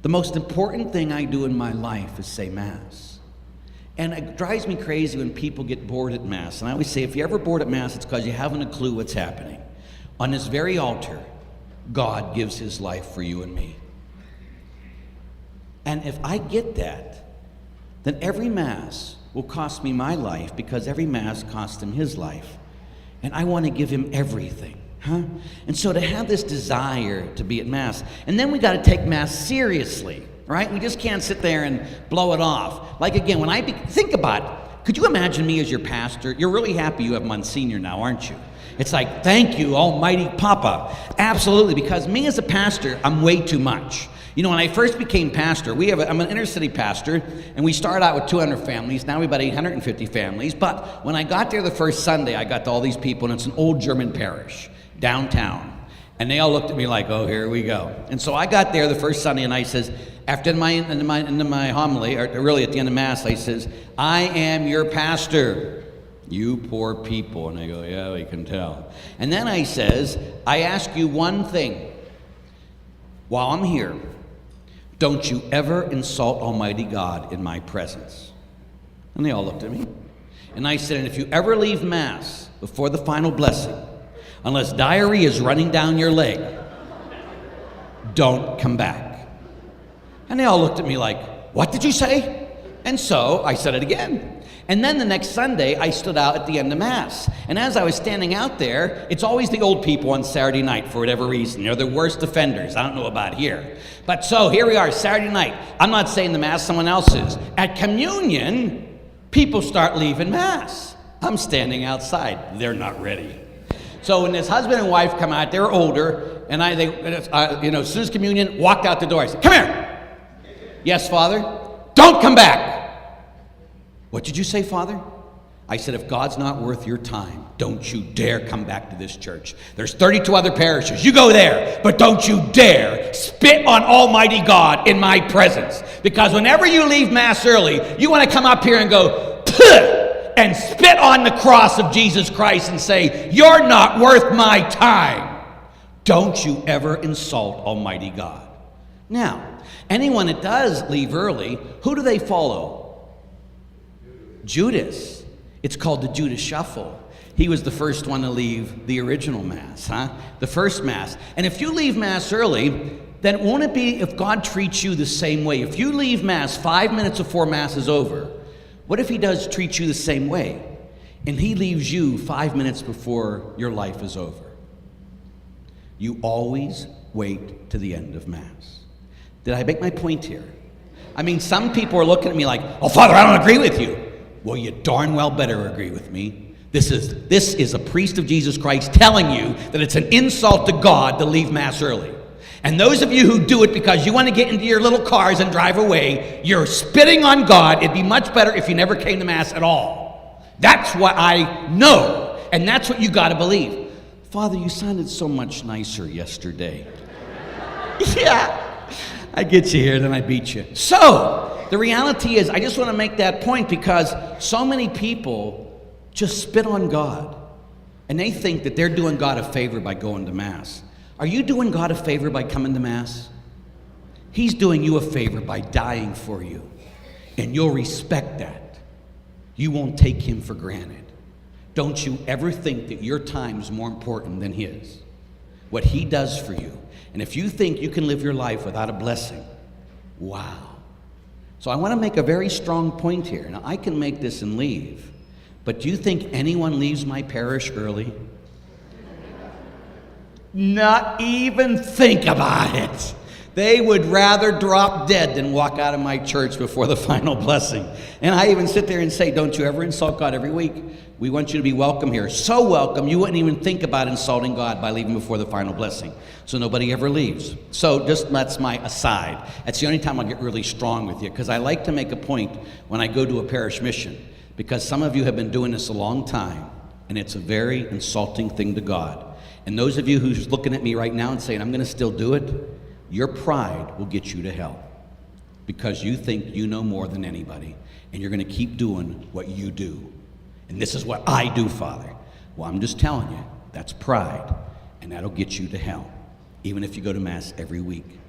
The most important thing I do in my life is say Mass. And it drives me crazy when people get bored at Mass. And I always say, if you're ever bored at Mass, it's because you haven't a clue what's happening. On this very altar, God gives his life for you and me. And if I get that, then every Mass will cost me my life, because every Mass cost him his life. And I want to give him everything. And so to have this desire to be at Mass, and then we got to take Mass seriously, right? We just can't sit there and blow it off. Like again, when think about it. Could you imagine me as your pastor? You're really happy you have Monsignor now, aren't you? It's like, thank you, Almighty Papa. Absolutely, because me as a pastor, I'm way too much. You know, when I first became pastor, I'm an inner city pastor, and we started out with 200 families. Now we have about 850 families. But when I got there the first Sunday, I got to all these people, and it's an old German parish downtown. And they all looked at me like, oh, here we go. And so I got there the first Sunday, and I says, after my homily, or really at the end of Mass, I says, I am your pastor, you poor people. And they go, yeah, we can tell. And then I says, I ask you one thing. While I'm here, don't you ever insult Almighty God in my presence. And they all looked at me. And I said, and if you ever leave Mass before the final blessing, unless diarrhea is running down your leg, don't come back. And they all looked at me like, what did you say? And so I said it again. And then the next Sunday, I stood out at the end of Mass. And as I was standing out there, it's always the old people on Saturday night for whatever reason. They're the worst offenders. I don't know about here. But so here we are, Saturday night. I'm not saying the Mass, someone else is. At communion, people start leaving Mass. I'm standing outside. They're not ready. So when this husband and wife come out, they're older, and as soon as communion, walked out the door. I said, come here. Yes, Father. Don't come back. What did you say, Father? I said, if God's not worth your time, don't you dare come back to this church. There's 32 other parishes. You go there, but don't you dare spit on Almighty God in my presence. Because whenever you leave Mass early, you want to come up here and go, puh, and spit on the cross of Jesus Christ and say, you're not worth my time. Don't you ever insult Almighty God. Now, anyone that does leave early, who do they follow? Judas. It's called the Judas Shuffle. He was the first one to leave the original Mass, the first Mass. And if you leave Mass early, then won't it be if God treats you the same way? If you leave Mass 5 minutes before Mass is over, what if he does treat you the same way? And he leaves you 5 minutes before your life is over. You always wait to the end of Mass. Did I make my point here? I mean, some people are looking at me like, oh, Father, I don't agree with you. Well, you darn well better agree with me. This is a priest of Jesus Christ telling you that it's an insult to God to leave Mass early. And those of you who do it because you want to get into your little cars and drive away, you're spitting on God. It'd be much better if you never came to Mass at all. That's what I know, and that's what you got to believe. Father, you sounded so much nicer yesterday. Yeah, I get you here, then I beat you. So, the reality is, I just want to make that point because so many people just spit on God. And they think that they're doing God a favor by going to Mass. Are you doing God a favor by coming to Mass? He's doing you a favor by dying for you. And you'll respect that. You won't take him for granted. Don't you ever think that your time is more important than his. What he does for you. And if you think you can live your life without a blessing, wow. So I want to make a very strong point here. Now, I can make this and leave, but do you think anyone leaves my parish early? Not even think about it. They would rather drop dead than walk out of my church before the final blessing. And I even sit there and say, don't you ever insult God every week. We want you to be welcome here. So welcome, you wouldn't even think about insulting God by leaving before the final blessing. So nobody ever leaves. So that's my aside. That's the only time I'll get really strong with you, because I like to make a point when I go to a parish mission, because some of you have been doing this a long time, and it's a very insulting thing to God. And those of you who's looking at me right now and saying, I'm going to still do it, your pride will get you to hell, because you think you know more than anybody, and you're going to keep doing what you do. And this is what I do, Father. Well, I'm just telling you, that's pride, and that'll get you to hell, even if you go to Mass every week.